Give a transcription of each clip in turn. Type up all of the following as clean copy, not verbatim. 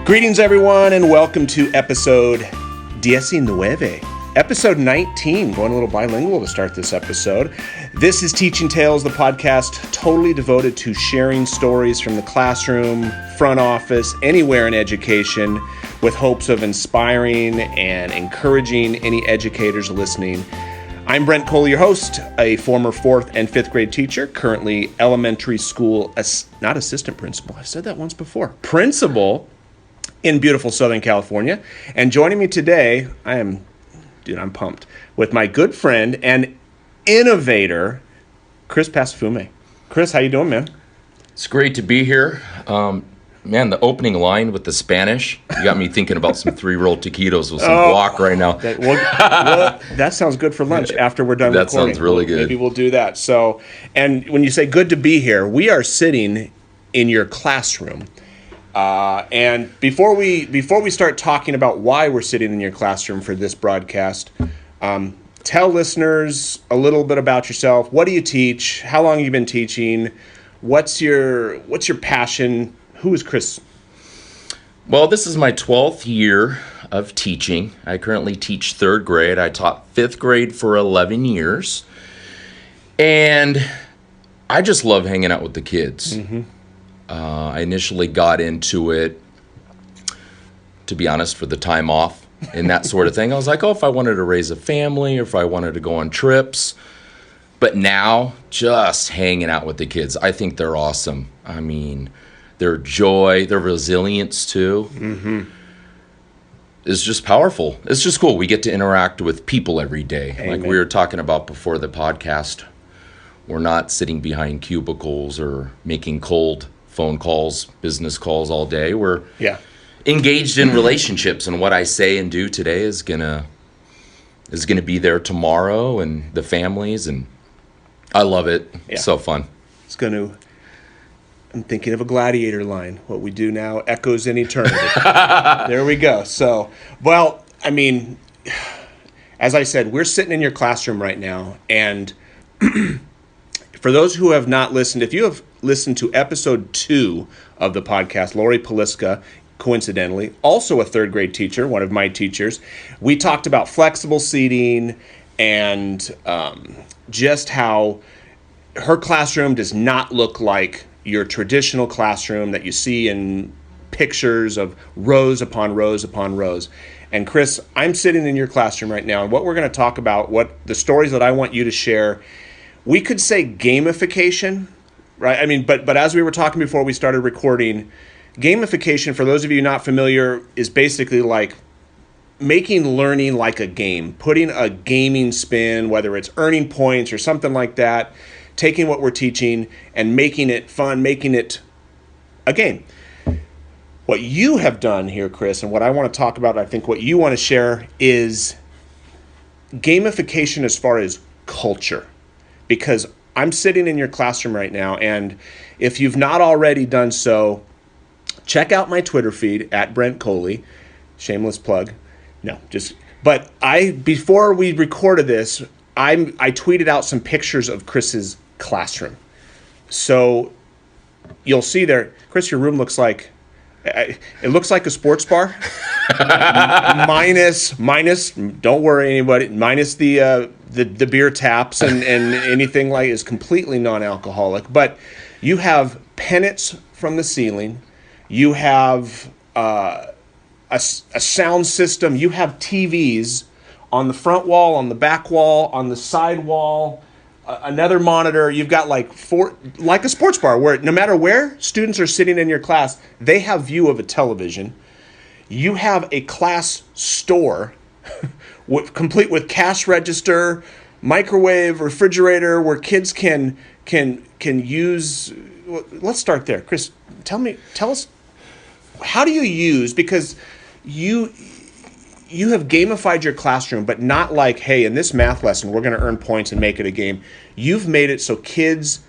Greetings, everyone, and welcome to episode 19. Episode 19, going a little bilingual to start this episode. This is Teaching Tales, the podcast totally devoted to sharing stories from the classroom, front office, anywhere in education, with hopes of inspiring and encouraging any educators listening. I'm Brent Cole, your host, a former 4th and 5th grade teacher, currently elementary school, not assistant principal, I've said that once before, principal in beautiful Southern California. And joining me today, I'm pumped, with my good friend and innovator, Chris Passafume. Chris, how you doing, man? It's great to be here. Man, the opening line with the Spanish, you got me thinking about some 3-rolled taquitos with some guac right now. That sounds good for lunch after we're done recording. That sounds really good. Maybe we'll do that. So, and when you say good to be here, we are sitting in your classroom. And before we start talking about why we're sitting in your classroom for this broadcast, tell listeners a little bit about yourself. What do you teach? How long have you been teaching? What's your passion? Who is Chris? Well, this is my 12th year of teaching. I currently teach 3rd grade. I taught 5th grade for 11 years. And I just love hanging out with the kids. Mm-hmm. I initially got into it, to be honest, for the time off and that sort of thing. I was like, if I wanted to raise a family or if I wanted to go on trips. But now, just hanging out with the kids, I think they're awesome. I mean, their joy, their resilience, too, is just powerful. It's just cool. We get to interact with people every day. Amen. Like we were talking about before the podcast. We're not sitting behind cubicles or making cold phone calls, business calls all day. We're engaged in relationships, and what I say and do today is gonna be there tomorrow, and the families, and I love it. Yeah. It's so fun. I'm thinking of a Gladiator line. What we do now echoes in eternity. There we go. So, well, I mean, as I said, we're sitting in your classroom right now, and for those who have not listened, if you have listened to episode 2 of the podcast, Lori Poliska, coincidentally, also a 3rd grade teacher, one of my teachers, we talked about flexible seating and just how her classroom does not look like your traditional classroom that you see in pictures of rows upon rows upon rows. And Chris, I'm sitting in your classroom right now, and what we're going to talk about, what the stories that I want you to share, we could say gamification, right? I mean, but as we were talking before we started recording, gamification, for those of you not familiar, is basically like making learning like a game, putting a gaming spin, whether it's earning points or something like that, taking what we're teaching and making it fun, making it a game. What you have done here, Chris, and what I want to talk about, I think what you want to share is gamification as far as culture. Because I'm sitting in your classroom right now, and if you've not already done so, check out my Twitter feed at Brent Coley. Shameless plug. But before we recorded this, I tweeted out some pictures of Chris's classroom. So you'll see there, Chris, your room looks like, it looks like a sports bar. minus, don't worry anybody, minus the beer taps and anything like is completely non-alcoholic. But you have pennants from the ceiling. You have a sound system. You have TVs on the front wall, on the back wall, on the side wall, another monitor. You've got like a sports bar where no matter where students are sitting in your class, they have view of a television. You have a class store complete with cash register, microwave, refrigerator, where kids can use. Let's start there, Chris. Tell us, how do you use, because you have gamified your classroom, but not like, hey, in this math lesson we're going to earn points and make it a game. You've made it so kids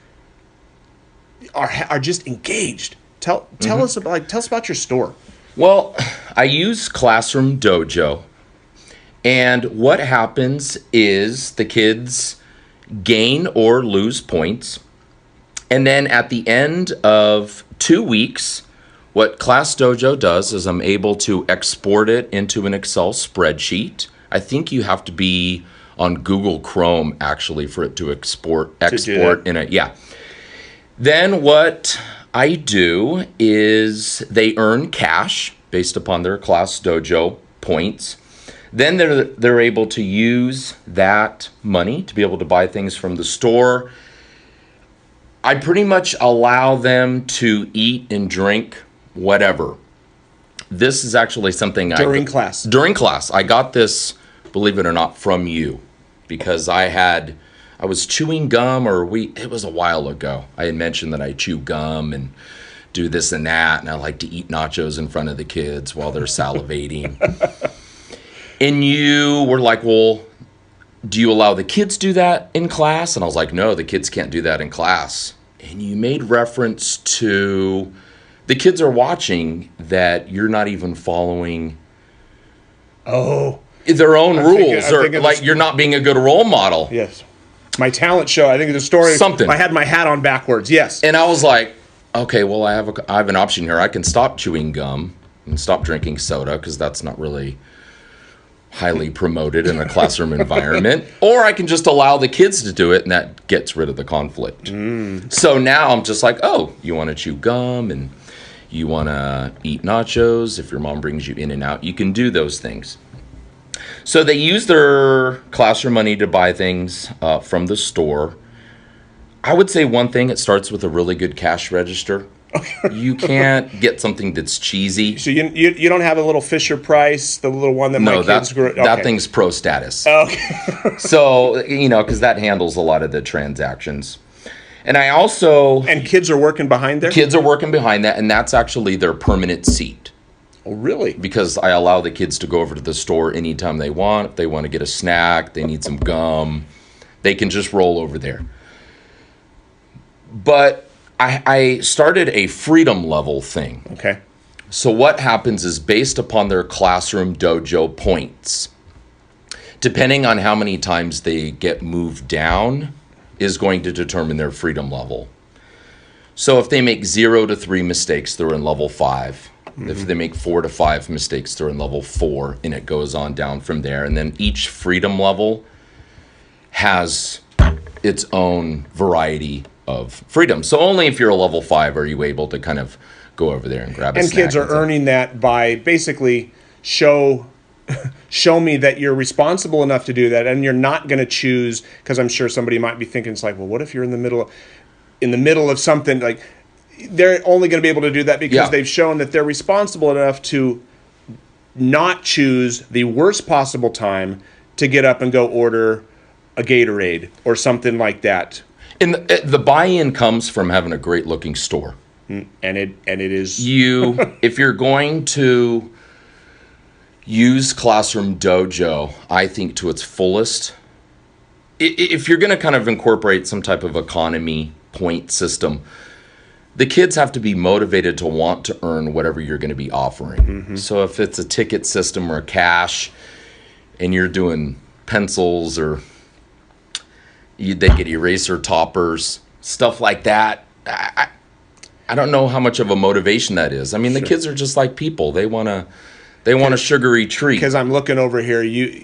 are just engaged. Tell us about your store. Well, I use Classroom Dojo, and what happens is the kids gain or lose points, and then at the end of 2 weeks, what Class Dojo does is I'm able to export it into an Excel spreadsheet. I think you have to be on Google Chrome actually for it to export in it. Yeah. Then what I do is they earn cash based upon their Class Dojo points. Then they're able to use that money to be able to buy things from the store. I pretty much allow them to eat and drink whatever. This is actually something during class. During class. I got this, believe it or not, from you because I was chewing gum it was a while ago. I had mentioned that I chew gum and do this and that, and I like to eat nachos in front of the kids while they're salivating. And you were like, well, do you allow the kids do that in class? And I was like, no, the kids can't do that in class. And you made reference to the kids are watching that you're not even following their own rules, or like you're not being a good role model. Yes. My talent show, I think the story, something. I had my hat on backwards, yes. And I was like, okay, well, I have an option here. I can stop chewing gum and stop drinking soda because that's not really highly promoted in a classroom environment, or I can just allow the kids to do it, and that gets rid of the conflict. So now I'm just like, oh, you want to chew gum and you want to eat nachos. If your mom brings you in and out, you can do those things. So they use their classroom money to buy things from the store. I would say one thing, it starts with a really good cash register. You can't get something that's cheesy. So you don't have a little Fisher Price, the little one that my kids grew up? No, that thing's pro status. Okay. So, because that handles a lot of the transactions. And I also... And kids are working behind there? Kids are working behind that, and that's actually their permanent seat. Oh, really? Because I allow the kids to go over to the store anytime they want. If they want to get a snack, they need some gum, they can just roll over there. But I started a freedom level thing. Okay. So what happens is based upon their classroom dojo points, depending on how many times they get moved down, is going to determine their freedom level. So if they make 0 to 3 mistakes, they're in level 5. Mm-hmm. If they make 4 to 5 mistakes, they're in level 4, and it goes on down from there. And then each freedom level has its own variety of freedom. So only if you're a level 5 are you able to kind of go over there and grab a snack. And kids are earning that by basically show me that you're responsible enough to do that, and you're not going to choose, because I'm sure somebody might be thinking, it's like, well, what if you're in the middle of something? Like, they're only going to be able to do that because they've shown that they're responsible enough to not choose the worst possible time to get up and go order a Gatorade or something like that. And the buy-in comes from having a great-looking store. And it is... If you're going to use Classroom Dojo, I think, to its fullest, if you're going to kind of incorporate some type of economy point system, the kids have to be motivated to want to earn whatever you're going to be offering. Mm-hmm. So if it's a ticket system or cash, and you're doing pencils or... they get eraser toppers, stuff like that. I don't know how much of a motivation that is. I mean, the kids are just like people. They want a sugary treat. Because I'm looking over here,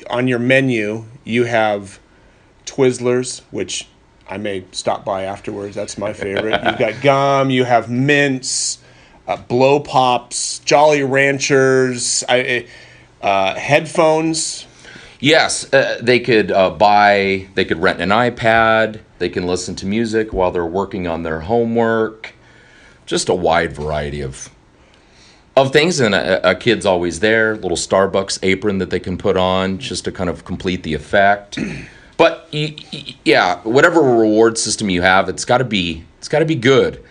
on your menu, you have Twizzlers, which I may stop by afterwards. That's my favorite. You've got gum. You have mints, blow pops, Jolly Ranchers, headphones. Yes, they could rent an iPad, they can listen to music while they're working on their homework, just a wide variety of things, and a kid's always there, little Starbucks apron that they can put on just to kind of complete the effect. But whatever reward system you have, it's got to be good.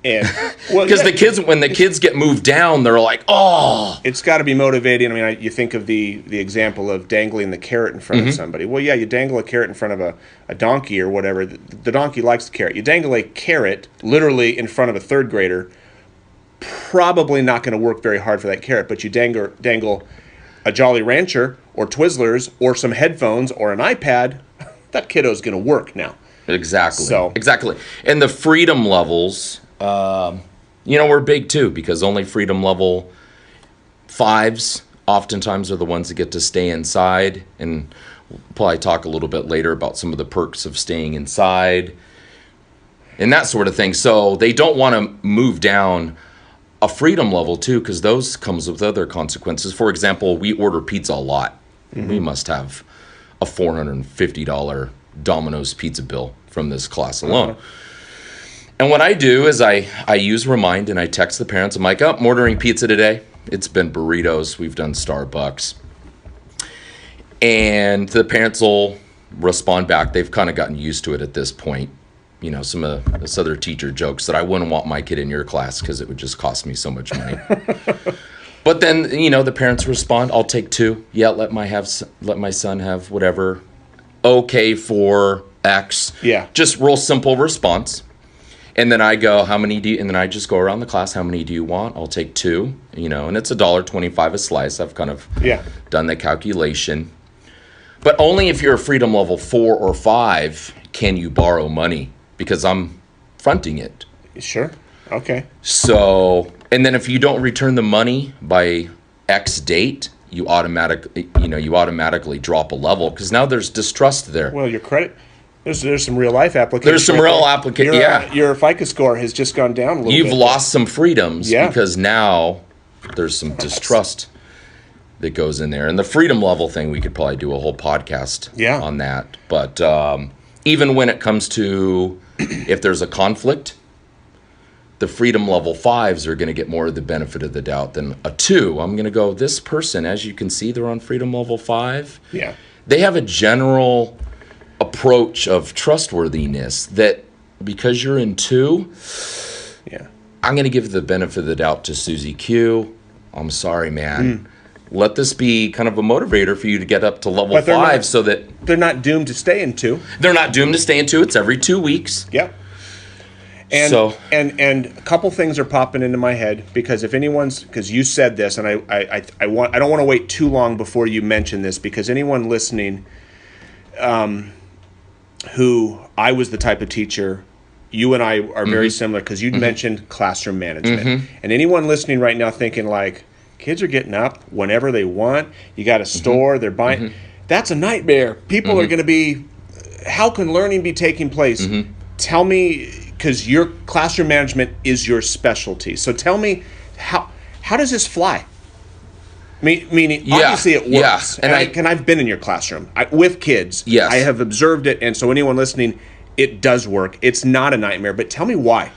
And because when the kids get moved down, they're like, oh, it's got to be motivating. I mean, you think of the example of dangling the carrot in front of somebody. Well, yeah, you dangle a carrot in front of a donkey or whatever. The donkey likes the carrot. You dangle a carrot literally in front of a third grader, probably not going to work very hard for that carrot. But you dangle a Jolly Rancher or Twizzlers or some headphones or an iPad, that kiddo's going to work now. Exactly. And the freedom levels. We're big too, because only freedom level 5s oftentimes are the ones that get to stay inside. And we'll probably talk a little bit later about some of the perks of staying inside and that sort of thing. So they don't want to move down a freedom level too, because those comes with other consequences. For example, we order pizza a lot. We must have a $450 Domino's pizza bill from this class alone. And what I do is I use Remind, and I text the parents. I'm like, I'm ordering pizza today. It's been burritos. We've done Starbucks. And the parents will respond back. They've kind of gotten used to it at this point. Some of this other teacher jokes that I wouldn't want my kid in your class because it would just cost me so much money. But then, the parents respond, I'll take 2. Yeah, let my son have whatever. Okay for X. Yeah. Just real simple response. And then I go, how many do you, and then I just go around the class, how many do you want? I'll take 2, and it's $1.25 a slice. I've kind of done the calculation. But only if you're a freedom level 4 or 5 can you borrow money, because I'm fronting it. Sure. Okay. So, and then if you don't return the money by X date, you automatically drop a level, because now there's distrust there. Well, your credit, there's some real life applications. There's some real applications. Yeah. Your FICO score has just gone down a little bit. You've lost some freedoms because now there's some distrust that goes in there. And the freedom level thing, we could probably do a whole podcast on that. But even when it comes to if there's a conflict, the freedom level 5s are going to get more of the benefit of the doubt than a 2. I'm going to go, this person, as you can see, they're on freedom level 5. Yeah. They have a general approach of trustworthiness that, because you're in 2, I'm going to give the benefit of the doubt to Susie Q. I'm sorry, man. Let this be kind of a motivator for you to get up to level 5 so that they're not doomed to stay in 2. They're not doomed to stay in 2. It's every 2 weeks. Yep. And a couple things are popping into my head, because because you said this, and I don't want to wait too long before you mention this, because anyone listening, who I was the type of teacher, you and I are very similar, because you mentioned classroom management, and anyone listening right now thinking like, kids are getting up whenever they want. You got a store, they're buying. That's a nightmare. People are going to be. How can learning be taking place? Tell me. Because your classroom management is your specialty. So tell me, how does this fly? Meaning, obviously it works. Yeah. And I've been in your classroom with kids. Yes. I have observed it. And so anyone listening, it does work. It's not a nightmare. But tell me why.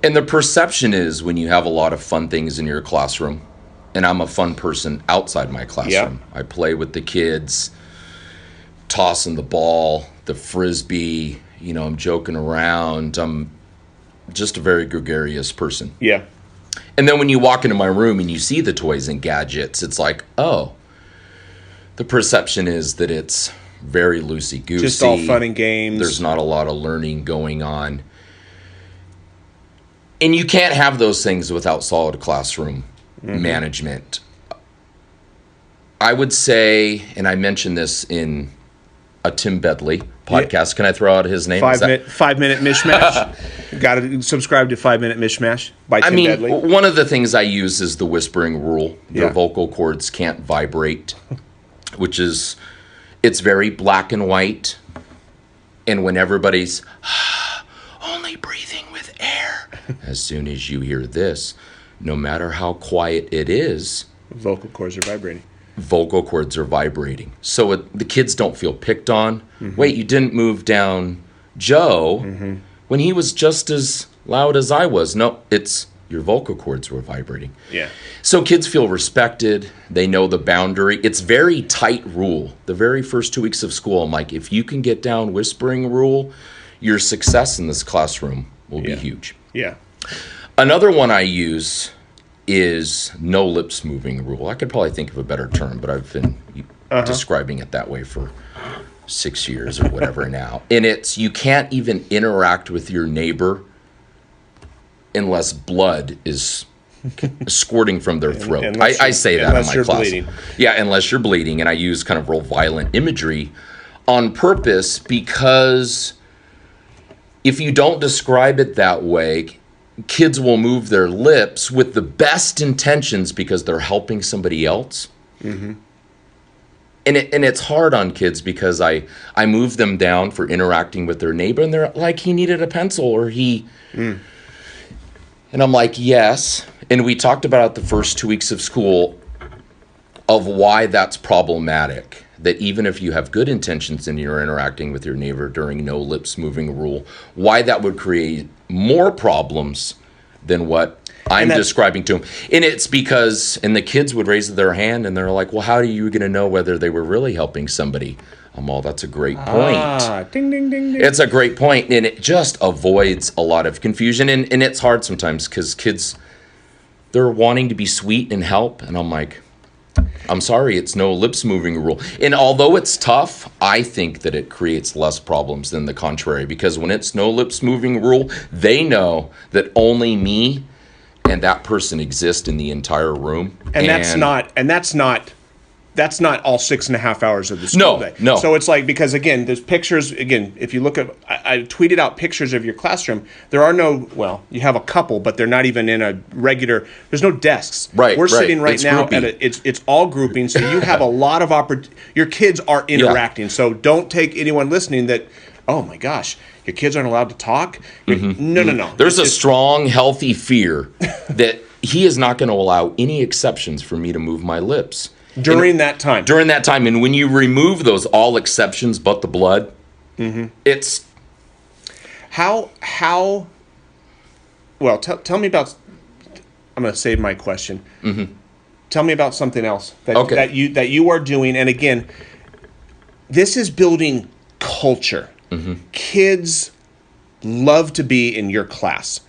And the perception is, when you have a lot of fun things in your classroom, and I'm a fun person outside my classroom. I play with the kids, tossing the ball, the frisbee. I'm joking around. I'm just a very gregarious person. Yeah. And then when you walk into my room and you see the toys and gadgets, it's like, oh, the perception is that it's very loosey-goosey. Just all fun and games. There's not a lot of learning going on. And you can't have those things without solid classroom management. I would say, and I mentioned this in a Tim Bedley podcast. Can I throw out his name? 5-minute mishmash. Got to subscribe to 5-minute mishmash by Tim Bedley. One of the things I use is the whispering rule. Their vocal cords can't vibrate, which is, it's very black and white. And when everybody's only breathing with air, as soon as you hear this, no matter how quiet it is, vocal cords are vibrating. Vocal cords are vibrating. So the kids don't feel picked on. Wait, you didn't move down Joe when he was just as loud as I was. No, it's your vocal cords were vibrating. Yeah. So kids feel respected. They know the boundary. It's very tight rule. The very first 2 weeks of school, I'm like, if you can get down whispering rule, your success in this classroom will be huge. Yeah. Another one I use is no lips moving rule. I could probably think of a better term, but I've been describing it that way for 6 years or whatever now. And it's, you can't even interact with your neighbor unless blood is squirting from their throat. I say that in my class. Bleeding. Yeah, unless you're bleeding. And I use kind of real violent imagery on purpose, because if you don't describe it that way, kids will move their lips with the best intentions because they're helping somebody else. Mm-hmm. And it's hard on kids because I move them down for interacting with their neighbor, and they're like, he needed a pencil, or he... And I'm like, yes. And we talked about the first 2 weeks of school of why that's problematic. That even if you have good intentions and you're interacting with your neighbor during no lips moving rule, why that would create more problems than what I'm describing to them. And it's because, and the kids would raise their hand and they're like, well, how are you going to know whether they were really helping somebody? Well, that's a great point. Ding, ding, ding, ding. It's a great point, and it just avoids a lot of confusion. And it's hard sometimes because kids, they're wanting to be sweet and help. And I'm like, I'm sorry, it's no lips moving rule. And although it's tough, I think that it creates less problems than the contrary, because when it's no lips moving rule, they know that only me and that person exist in the entire room. And that's not all 6.5 hours of the school day. No. So it's like, because again, there's pictures, again, if you look at, I tweeted out pictures of your classroom. There are no, well, you have a couple, but they're not even in a regular, there's no desks. Right. We're sitting right it's now groupie. it's all grouping. So you have a lot of your kids are interacting. Yeah. So don't take anyone listening that, oh my gosh, your kids aren't allowed to talk. No. There's a strong, healthy fear that he is not going to allow any exceptions for me to move my lips. During that time. And when you remove those all exceptions but the blood, it's... How well, tell me about... I'm going to save my question. Tell me about something else that you are doing. And again, this is building culture. Kids love to be in your class.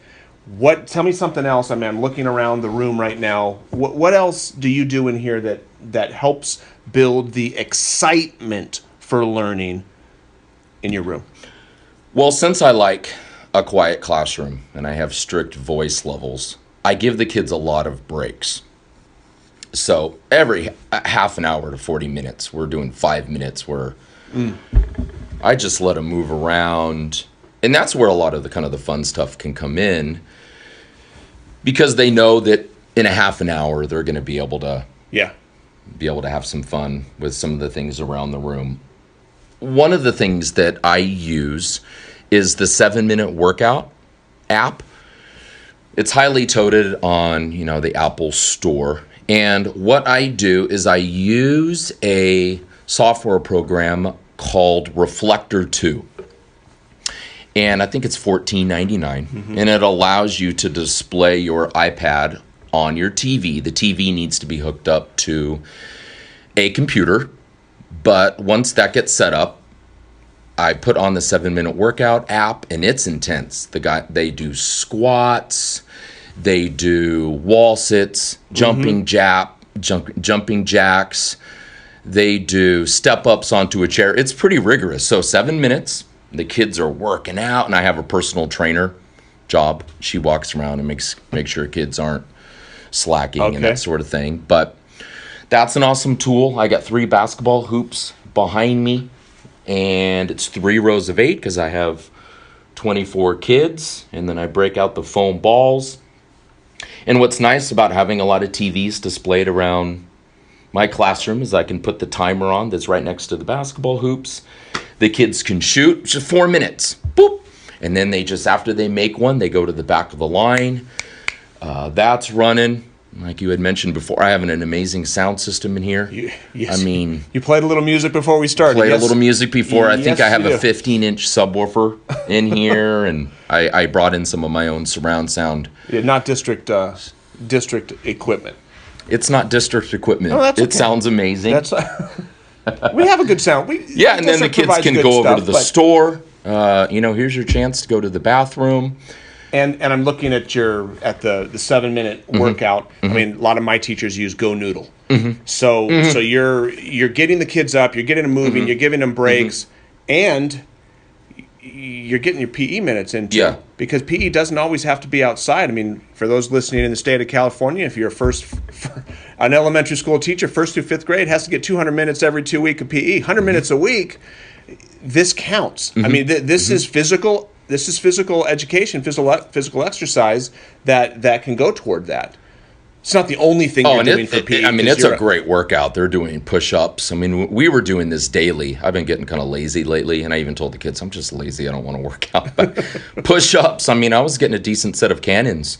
Tell me something else. I mean, I'm looking around the room right now. What else do you do in here that helps build the excitement for learning in your room? Well, since I like a quiet classroom and I have strict voice levels, I give the kids a lot of breaks. So every half an hour to 40 minutes, we're doing 5 minutes where I just let them move around. And that's where a lot of the kind of the fun stuff can come in, because they know that in a half an hour they're going to be able to have some fun with some of the things around the room. One of the things that I use is the 7-minute workout app. It's highly touted on, the Apple Store. And what I do is I use a software program called Reflector 2. And I think it's $14.99, and it allows you to display your iPad on your TV. The TV needs to be hooked up to a computer, but once that gets set up, I put on the 7-minute workout app, and it's intense. They do squats, they do wall sits, jumping jacks, they do step ups onto a chair. It's pretty rigorous. So 7 minutes. The kids are working out, and I have a personal trainer job. She walks around and makes sure kids aren't slacking and that sort of thing. But that's an awesome tool. I got 3 basketball hoops behind me, and it's 3 rows of 8 because I have 24 kids, and then I break out the foam balls. And what's nice about having a lot of TVs displayed around my classroom is I can put the timer on that's right next to the basketball hoops. The kids can shoot, just 4 minutes, boop. And then after they make one, they go to the back of the line. That's running. Like you had mentioned before, I have an amazing sound system in here. Yes. I mean... You played a little music before we started. A little music before. I think I have a 15-inch subwoofer in here, and I brought in some of my own surround sound. Yeah, not district equipment. It's not district equipment. Oh, that's okay. It sounds amazing. We have a good sound. And then the kids can go over to the store. Here's your chance to go to the bathroom. And I'm looking at the 7-minute workout. I mean, a lot of my teachers use Go Noodle. So you're getting the kids up, you're getting them moving, you're giving them breaks, and you're getting your PE minutes in too. Yeah. Because PE doesn't always have to be outside. I mean, for those listening in the state of California, if you're an elementary school teacher, 1st through 5th grade, has to get 200 minutes every 2 weeks of PE. 100 minutes a week, this counts. I mean, this is physical physical education, physical exercise that can go toward that. It's not the only thing you're doing for PE. I mean, it's a great workout. They're doing push-ups. I mean, we were doing this daily. I've been getting kind of lazy lately, and I even told the kids, I'm just lazy. I don't want to work out. But push-ups, I mean, I was getting a decent set of cannons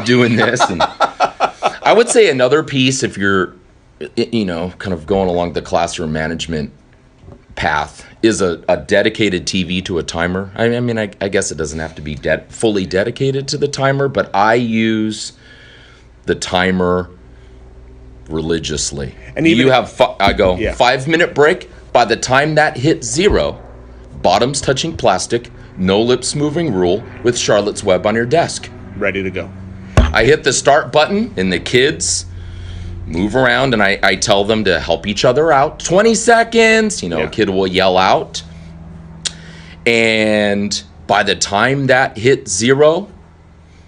doing this. And I would say another piece, if you're, kind of going along the classroom management path, is a dedicated TV to a timer. I mean, I guess it doesn't have to be fully dedicated to the timer, but I use the timer religiously. And even you have 5-minute break. By the time that hits 0, bottoms touching plastic, no lips moving rule with Charlotte's Web on your desk. Ready to go. I hit the start button and the kids move around, and I tell them to help each other out. 20 seconds, a kid will yell out. And by the time that hits 0,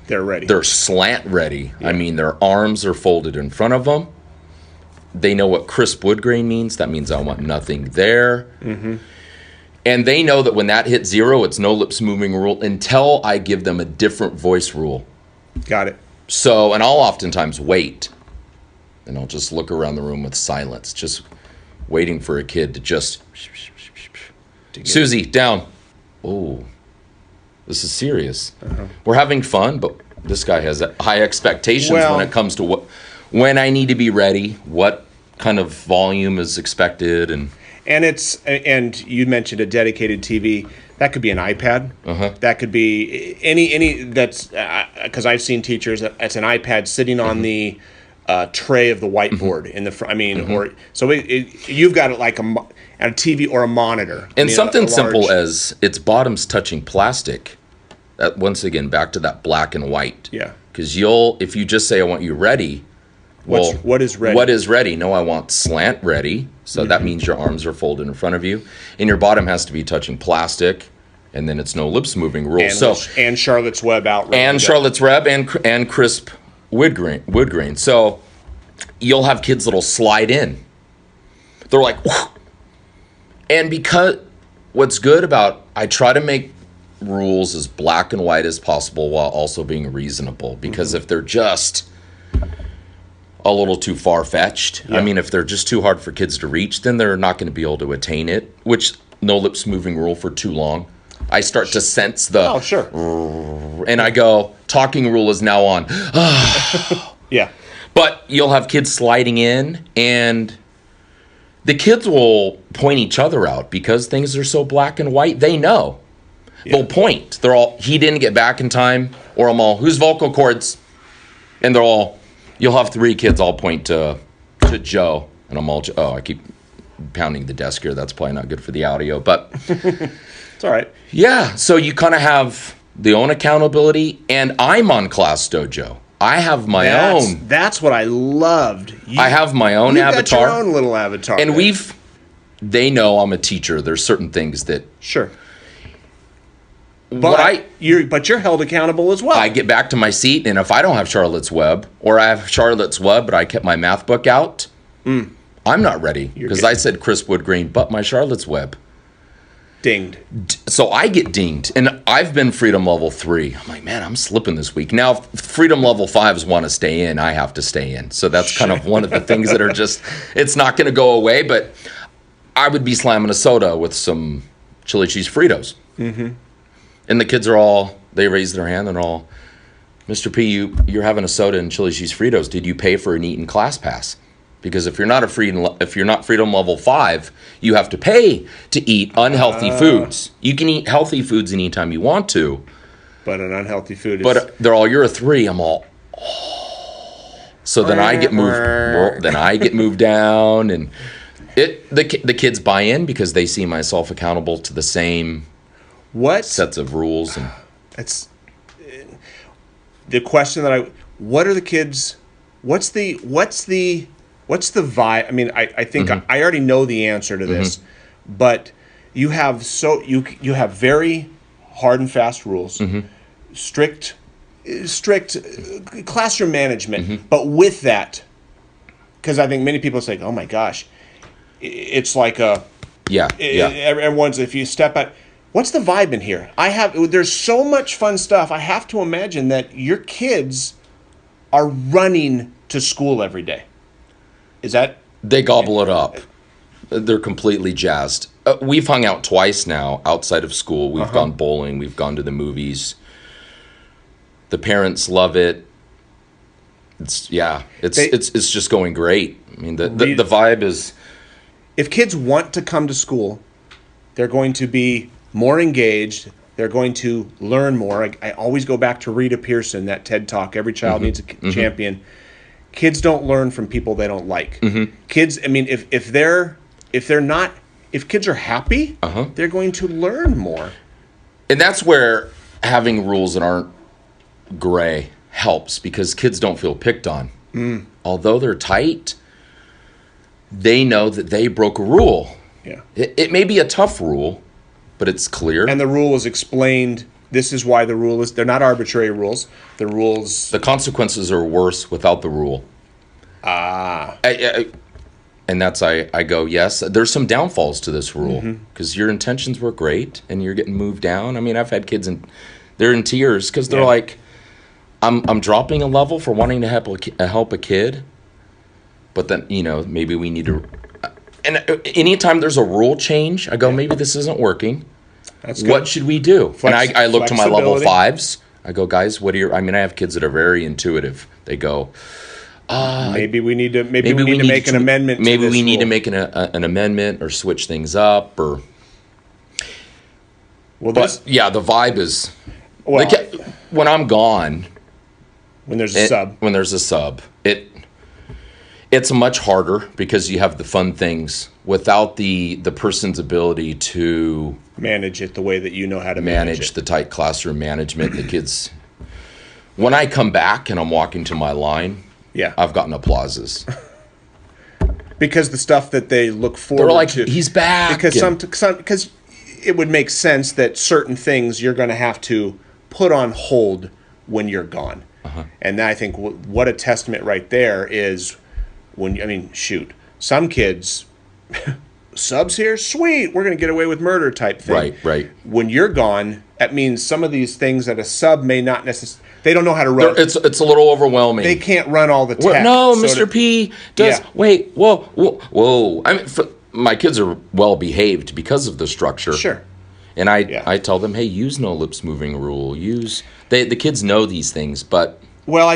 they're ready. They're slant ready. Yeah. I mean, their arms are folded in front of them. They know what crisp wood grain means. That means I want nothing there. Mm-hmm. And they know that when that hits 0, it's no lips moving rule until I give them a different voice rule. Got it. So, and I'll oftentimes wait. And I'll just look around the room with silence, just waiting for a kid to just... Susie, down. Oh, this is serious. Uh-huh. We're having fun, but this guy has high expectations when it comes to when I need to be ready, what kind of volume is expected, and you mentioned a dedicated TV. That could be an iPad. Uh-huh. That could be any that's because I've seen teachers that's an iPad sitting on the tray of the whiteboard in the front. I mean, or so you've got it like a TV or a monitor, and something simple as its bottoms touching plastic. That, once again, back to that black and white. Yeah. Because if you just say, I want you ready, what is ready? What is ready? No, I want slant ready. So that means your arms are folded in front of you. And your bottom has to be touching plastic. And then it's no lips moving rule. And Charlotte's Web out. And Charlotte's Web and crisp wood grain. So you'll have kids that'll slide in. They're like, whew. And because what's good about, I try to make rules as black and white as possible while also being reasonable, because if they're just a little too far-fetched, I mean, if they're just too hard for kids to reach, then they're not going to be able to attain it, which no lips moving rule for too long. I start to sense the and I go, talking rule is now on. Yeah. But you'll have kids sliding in, and the kids will point each other out because things are so black and white. They know. Yeah. They'll point. They're all, he didn't get back in time, or I'm all, who's vocal cords? And they're all, you'll have 3 kids all point to Joe. And I'm all, I keep pounding the desk here. That's probably not good for the audio, but. It's all right. Yeah, so you kind of have the own accountability, and I'm on Class Dojo. I have my own. That's what I loved. I have my own avatar. Got your own little avatar. And they know I'm a teacher. There's certain things that. Sure. But you're held accountable as well. I get back to my seat, and if I don't have Charlotte's Web, or I have Charlotte's Web, but I kept my math book out, I'm not ready because I said crisp wood grain, but my Charlotte's Web. Dinged. So I get dinged, and I've been Freedom Level 3. I'm like, man, I'm slipping this week. Now, if Freedom Level 5s want to stay in, I have to stay in. So that's kind of one of the things that are just, it's not going to go away, but I would be slamming a soda with some chili cheese Fritos. Mm-hmm. And the kids are all, they raise their hand and all, Mr. P, you're having a soda and chili cheese Fritos. Did you pay for an Eaton Class Pass? Because if you're not Freedom Level 5, you have to pay to eat unhealthy foods. You can eat healthy foods anytime you want to. But an unhealthy food is... But they're all, you're a 3. I'm all, oh. So then I get moved. Then I get moved down, and the kids buy in because they see myself accountable to the same sets of rules. And it's the question that what are the kids? What's the vibe? I mean, I think I already know the answer to this, but you have you have very hard and fast rules, strict classroom management, but with that, because I think many people say, "Oh my gosh, it's like a everyone's if you step out." What's the vibe in here? There's so much fun stuff. I have to imagine that your kids are running to school every day. Is that? They gobble it up. They're completely jazzed. We've hung out twice now outside of school. We've gone bowling. We've gone to the movies. The parents love it. It's just going great. I mean, the vibe is. If kids want to come to school, they're going to be more engaged. They're going to learn more. I always go back to Rita Pearson, that TED Talk. Every child needs a champion. Kids don't learn from people they don't like. Kids, I mean, if kids are happy, they're going to learn more. And that's where having rules that aren't gray helps, because kids don't feel picked on. Although they're tight, they know that they broke a rule. Yeah. It may be a tough rule, but it's clear. And the rule is explained. This is why the rule is. They're not arbitrary rules. The rules. The consequences are worse without the rule. And that's I go, yes, there's some downfalls to this rule, because your intentions were great and you're getting moved down. I mean, I've had kids they're in tears because they're like, I'm dropping a level for wanting to help a kid, but then, maybe we need to. And anytime there's a rule change, I go, maybe this isn't working. That's good. What should we do? And I look to my level 5s. I go, guys, what are your? I mean, I have kids that are very intuitive. They go, maybe we need to make an amendment. Maybe to this we need rule. to make an amendment or switch things up or. Well, but the vibe is. Well, when I'm gone. When there's a sub, it's much harder because you have the fun things without the person's ability to manage it the way that you know how to manage the tight classroom management. The kids, when I come back and I'm walking to my line, I've gotten applauses because the stuff that they look forward they're like, to. He's back. Because it would make sense that certain things you're going to have to put on hold when you're gone. And I think what a testament right there is some kids, subs here, sweet, we're going to get away with murder type thing. Right. When you're gone, that means some of these things that a sub may not necessarily, they don't know how to run. It's a little overwhelming. They can't run all the tech. No, Mr. P does, wait, whoa. I mean, my kids are well behaved because of the structure. Sure. And I tell them, hey, use no lips moving rule. The kids know these things, but. Well,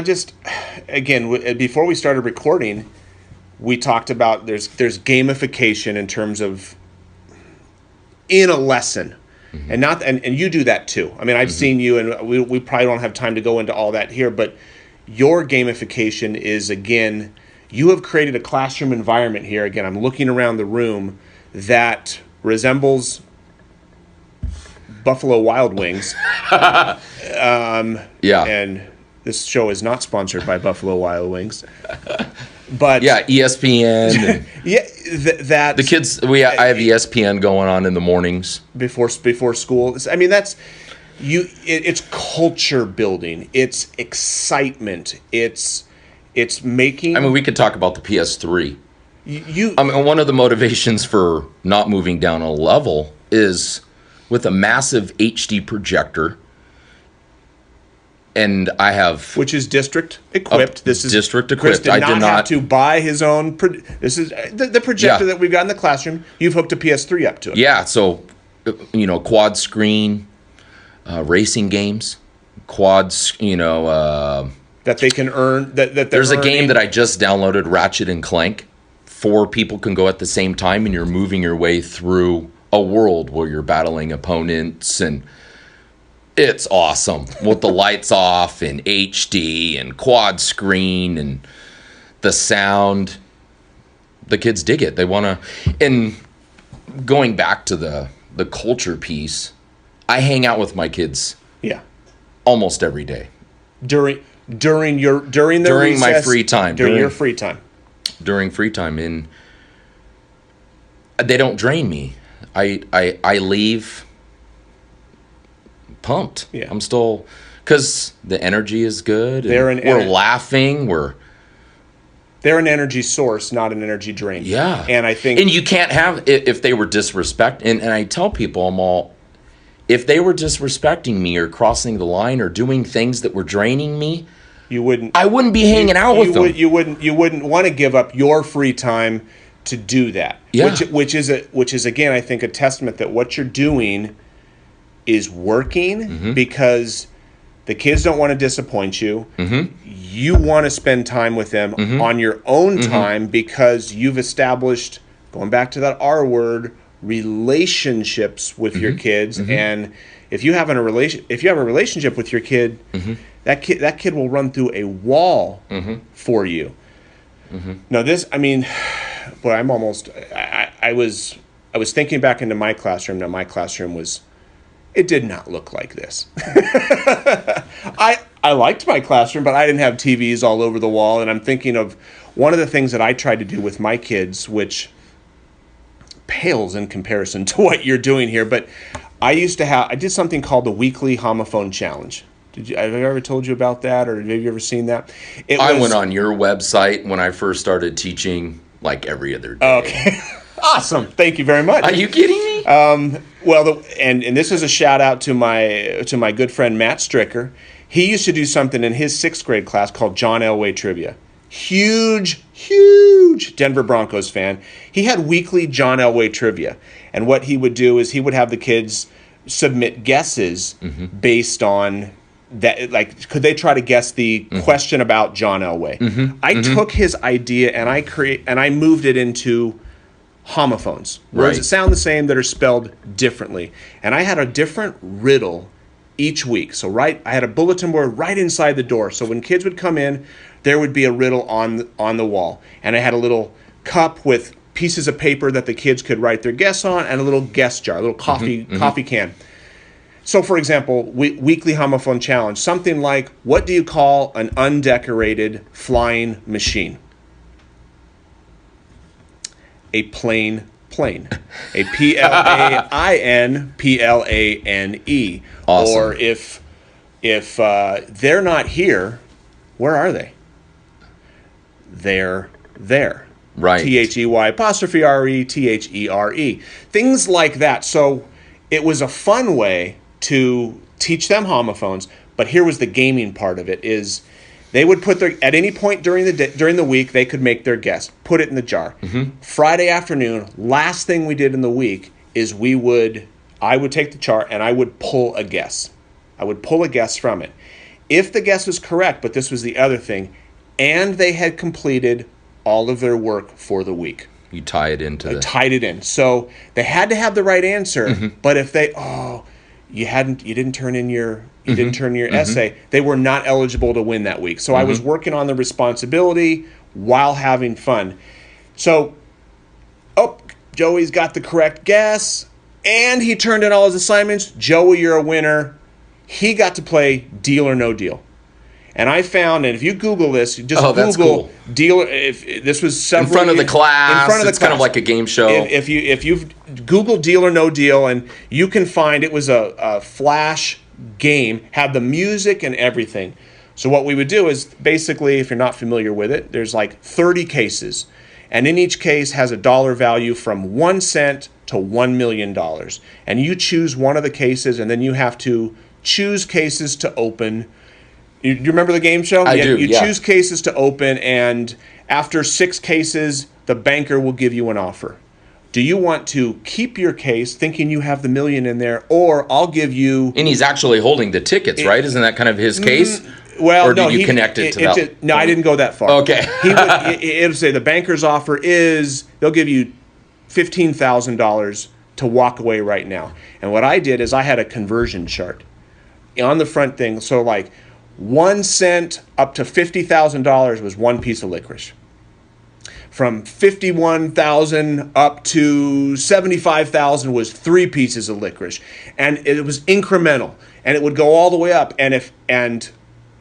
before we started recording, we talked about there's gamification in terms of in a lesson, and you do that too. I mean, I've seen you, and we probably don't have time to go into all that here, but your gamification is, again, you have created a classroom environment here. Again, I'm looking around the room that resembles Buffalo Wild Wings. And this show is not sponsored by Buffalo Wild Wings. But ESPN. The kids. I have ESPN going on in the mornings before school. I mean, that's it's culture building. It's excitement. It's making. I mean, we could talk about the PS3. One of the motivations for not moving down a level is with a massive HD projector. And I have... Which is district equipped. This is district equipped. Chris did not have to buy his own... This is the projector that we've got in the classroom. You've hooked a PS3 up to it. Yeah, so, quad screen, racing games, quads, that they can earn... There's a game that I just downloaded, Ratchet and Clank. 4 people can go at the same time, and you're moving your way through a world where you're battling opponents and... It's awesome with the lights off and HD and quad screen and the sound. The kids dig it. They want to. And going back to the culture piece, I hang out with my kids. Yeah. Almost every day. During recess, my free time. During your free time. During free time, and they don't drain me. I leave. Pumped. Yeah. I'm still, because the energy is good. We're laughing. They're an energy source, not an energy drain. Yeah. And I think. And you can't have, if they were disrespect, and I tell people, if they were disrespecting me or crossing the line or doing things that were draining me, I wouldn't be hanging out with them. You wouldn't want to give up your free time to do that. Yeah. Which is again, I think, a testament that what you're doing is working because the kids don't want to disappoint you. You want to spend time with them on your own time because you've established, going back to that R word, relationships with your kids. And if you have a relationship with your kid, that kid will run through a wall for you. Now this, I mean, boy, I was thinking back into my classroom. Now my classroom it did not look like this. I liked my classroom, but I didn't have TVs all over the wall. And I'm thinking of one of the things that I tried to do with my kids, which pales in comparison to what you're doing here. But I did something called the weekly homophone challenge. Have I ever told you about that, or have you ever seen that? I went on your website when I first started teaching, like every other day. Okay. Awesome. Thank you very much. Are you kidding me? Well, and this is a shout out to my good friend Matt Stricker. He used to do something in his 6th grade class called John Elway Trivia. Huge Denver Broncos fan. He had weekly John Elway Trivia. And what he would do is he would have the kids submit guesses based on that, like, could they try to guess the question about John Elway? I took his idea and I moved it into homophones, words that sound the same that are spelled differently. And I had a different riddle each week. So I had a bulletin board right inside the door. So when kids would come in, there would be a riddle on the wall. And I had a little cup with pieces of paper that the kids could write their guess on, and a little guess jar, a little coffee can. So, for example, weekly homophone challenge, something like, what do you call an undecorated flying machine? A plane. A plane. Awesome. Or if they're not here, where are they? They're there. Right. They apostrophe re there. Things like that. So it was a fun way to teach them homophones. But here was the gaming part of it: is they would put at any point during the week, they could make their guess, put it in the jar. Friday afternoon, last thing we did in the week is I would take the chart and I would pull a guess. I would pull a guess from it. If the guess was correct, but this was the other thing, and they had completed all of their work for the week. You tie it into tied it in. So they had to have the right answer, but if you didn't turn in your essay, they were not eligible to win that week. So I was working on the responsibility while having fun. So, Joey's got the correct guess, and he turned in all his assignments. Joey, you're a winner. He got to play Deal or No Deal. And I found, and if you Google this, just Google cool. Deal. If this was several in front of the class, it's kind of like a game show. If you've Google Deal or No Deal, and you can find, it was a flash game, had the music and everything. So what we would do is, basically, if you're not familiar with it, there's like 30 cases, and in each case has a dollar value from 1 cent to $1 million. And you choose one of the cases, and then you have to choose cases to open. You remember the game show? I do, You choose cases to open, and after 6 cases, the banker will give you an offer. Do you want to keep your case thinking you have the million in there, or I'll give you... And he's actually holding the tickets, right? Isn't that kind of his case? Well, or did you connect it to that? No, I didn't go that far. Okay. It would say the banker's offer is, they'll give you $15,000 to walk away right now. And what I did is I had a conversion chart on the front thing. So like 1 cent up to $50,000 was one piece of licorice. From 51,000 up to 75,000 was 3 pieces of licorice, and it was incremental, and it would go all the way up. And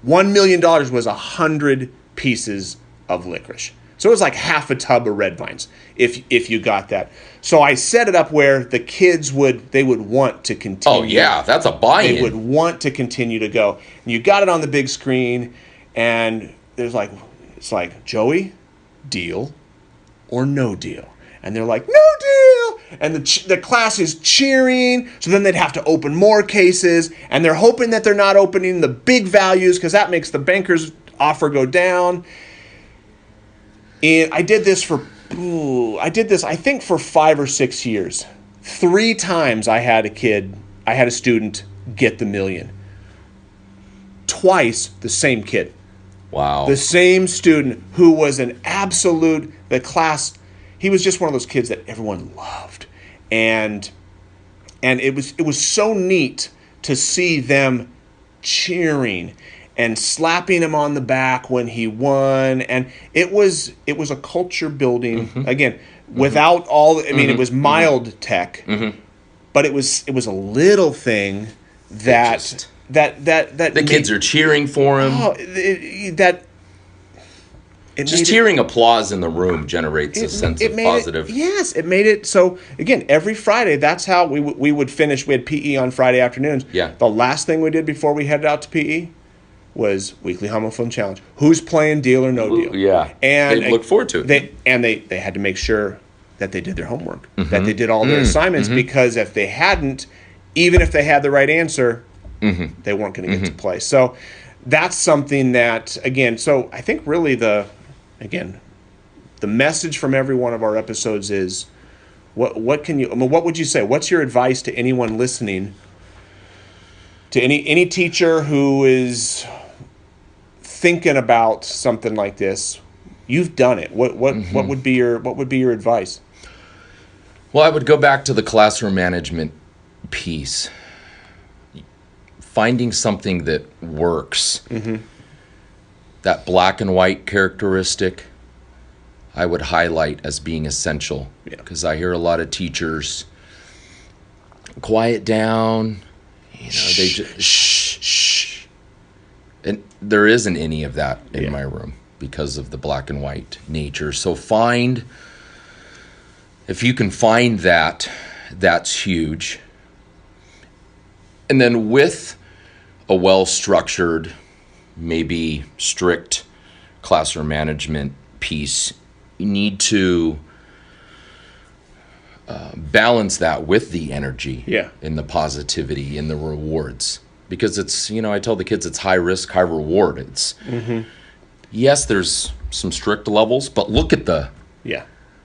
$1 million was 100 pieces of licorice, so it was like half a tub of red vines if you got that. So I set it up where the kids would want to continue. Oh yeah, that's a buy-in. They would want to continue to go. And you got it on the big screen, and it's like, Joey, deal or no deal? And they're like, no deal. and the class is cheering. So then they'd have to open more cases, and they're hoping that they're not opening the big values because that makes the banker's offer go down. And I did this, I think, for 5 or 6 years. 3 times I had a student get the $1 million. Twice the same kid. Wow. The same student who was an absolute, the class, he was just one of those kids that everyone loved. And it was so neat to see them cheering and slapping him on the back when he won. And it was a culture building, again, without all, I mean, it was mild tech, but it was a little thing that the kids are cheering for him. Just hearing applause in the room generates a sense of positive. It made it so, again, every Friday, that's how we would finish. We had PE on Friday afternoons. Yeah. The last thing we did before we headed out to PE was weekly homophobe challenge. Who's playing Deal or No Deal? Yeah. And they look forward to it. They had to make sure that they did their homework, that they did all their assignments, because if they hadn't, even if they had the right answer, they weren't going to get to play. So that's something that, again, so I think really the message from every one of our episodes is, what would you say? What's your advice to anyone listening, to any teacher who is thinking about something like this? You've done it. What would be your advice? Well, I would go back to the classroom management piece. Finding something that works. That black and white characteristic, I would highlight as being essential. Because I hear a lot of teachers, quiet down, they just shh. And there isn't any of that in my room because of the black and white nature. So if you can find that, that's huge. And then with a well-structured, maybe strict classroom management piece, you need to balance that with the energy and the positivity and the rewards. Because it's, I tell the kids it's high risk, high reward. It's, yes, there's some strict levels, but look at the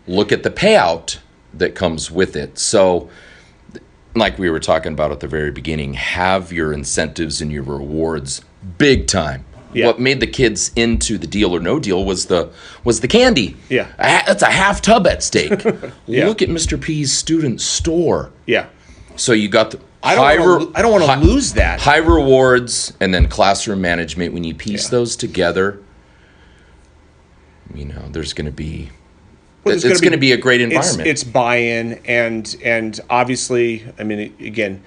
payout that comes with it. So, like we were talking about at the very beginning, have your incentives and your rewards big time. What made the kids into the Deal or No Deal was the candy. That's a half tub at stake. Look at Mr. P's student store. So you got the I don't want to lose that. High rewards and then classroom management. When you piece those together, there's going to be it's going to be a great environment. It's buy-in, and obviously, I mean, again,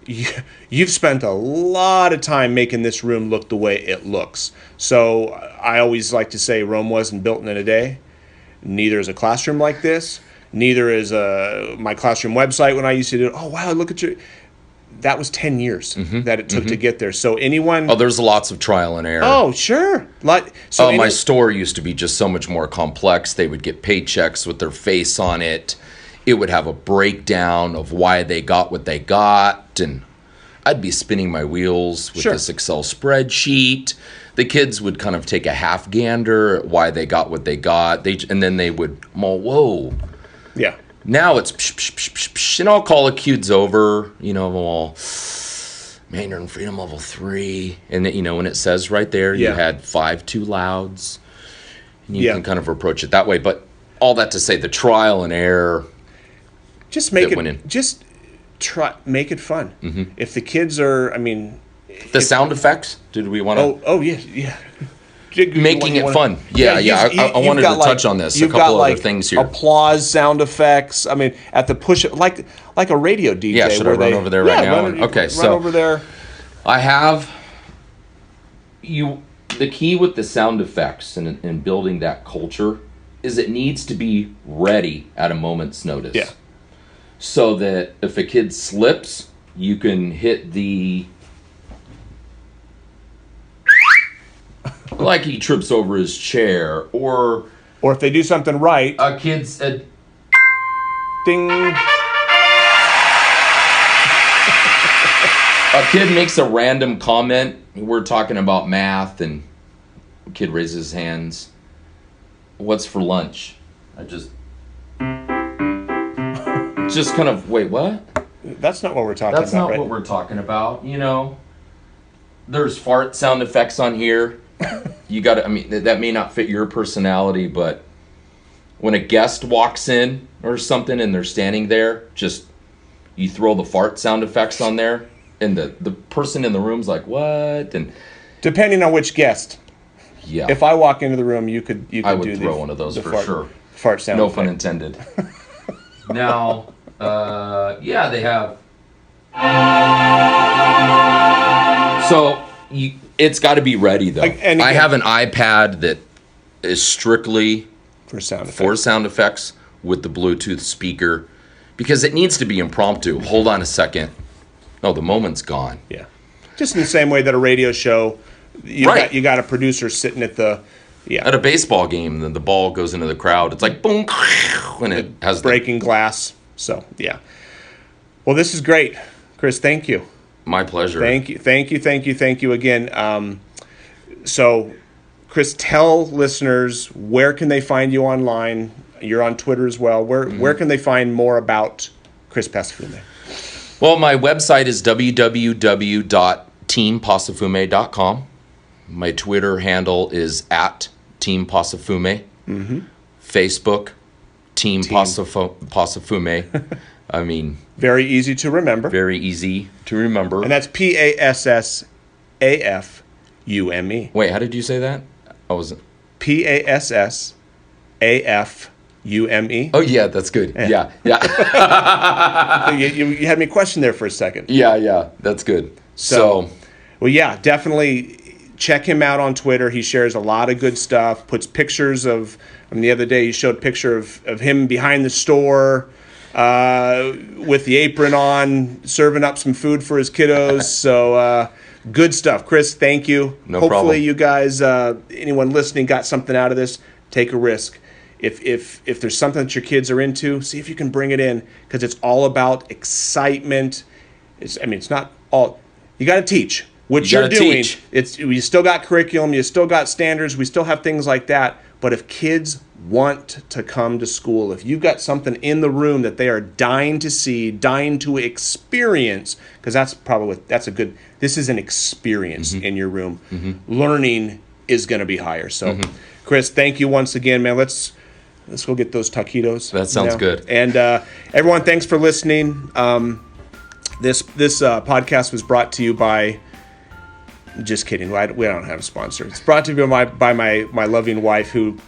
you've spent a lot of time making this room look the way it looks. So I always like to say Rome wasn't built in a day. Neither is a classroom like this. Neither is my classroom website when I used to do it. Oh, wow, look at you. That was 10 years that it took to get there. So anyone... Oh, there's lots of trial and error. Oh, sure. My store used to be just so much more complex. They would get paychecks with their face on it. It would have a breakdown of why they got what they got. And I'd be spinning my wheels with this Excel spreadsheet. The kids would kind of take a half gander at why they got what they got. And then they would, whoa. Yeah. Now it's psh, psh, psh, psh, psh, and I'll call the kids over, man, you're in freedom level 3. And, when it says right there, you had 5 too louds. And you can kind of approach it that way. But all that to say, the trial and error. Just make it fun. If the kids are, the sound effects, did we want to? Oh, yeah. Making it fun. I wanted to touch on this. A couple other things here. Applause sound effects. At the push, like a radio DJ. Yeah, should I run over there right now? Run over there. I have the key with the sound effects and building that culture is it needs to be ready at a moment's notice. Yeah. So that if a kid slips, you can hit the... like he trips over his chair, or if they do something right, a kid's Ding. A kid makes a random comment. We're talking about math, and a kid raises his hands. What's for lunch? I just kind of, wait, what? That's not what we're talking about, That's not right? what we're talking about. You know, there's fart sound effects on here. You got to, I mean, that may not fit your personality, but when a guest walks in or something and they're standing there, just you throw the fart sound effects on there, and the person in the room's like, what? And depending on which guest. yeah, If I walk into the room, you could I would do throw one of those for sure. Fart sound. No effect. pun intended. Now, yeah, they have. So it's got to be ready though. And I again, have an iPad that is strictly for sound effects. for sound effects with the Bluetooth speaker, because it needs to be impromptu. Hold on a second. Oh, the moment's gone. Yeah. Just in the same way that a radio show, you got a producer sitting at the At a baseball game, then the ball goes into the crowd. It's like boom, when it has breaking glass. So yeah. Well, this is great, Chris. Thank you. My pleasure. Thank you again. So, Chris, tell listeners, where can they find you online? You're on Twitter as well. Where can they find more about Chris Passafume? Well, my website is www.teampassafume.com. My Twitter handle is @teampassafume. Mm-hmm. Facebook, Team. Passafume. I mean, very easy to remember. very easy to remember. And that's Passafume. Wait, how did you say that? I wasn't. Passafume. Oh yeah, that's good. Yeah. You had me question there for a second. Yeah, that's good. So, well, yeah, definitely check him out on Twitter. He shares a lot of good stuff. Puts pictures of. I mean, the other day he showed a picture of him behind the store with the apron on, serving up some food for his kiddos. So good stuff, Chris. Thank you. No Hopefully, problem. you guys, anyone listening, got something out of this. Take a risk. If there's something that your kids are into, see if you can bring it in, because it's all about excitement. It's not all. You got to teach what you're doing. You still got curriculum, you still got standards, we still have things like that. But if kids want to come to school, if you've got something in the room that they are dying to see, dying to experience, because that's a good. This is an experience in your room. Learning is going to be higher. So, Chris, thank you once again, man. Let's go get those taquitos. That sounds good. And everyone, thanks for listening. This podcast was brought to you by. Just kidding. We don't have a sponsor. It's brought to you by my loving wife, who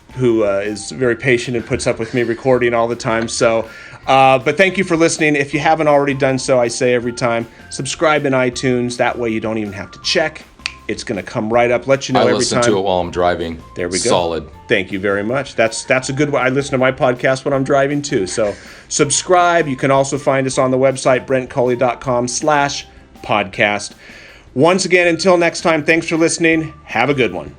is very patient and puts up with me recording all the time. So, but thank you for listening. If you haven't already done so, I say every time, subscribe in iTunes. That way you don't even have to check. It's going to come right up. Let you know every time. I listen to it while I'm driving. There we go. Solid. Thank you very much. That's a good one. I listen to my podcast when I'm driving too. So subscribe. You can also find us on the website, brentcoley.com/podcast. Once again, until next time, thanks for listening. Have a good one.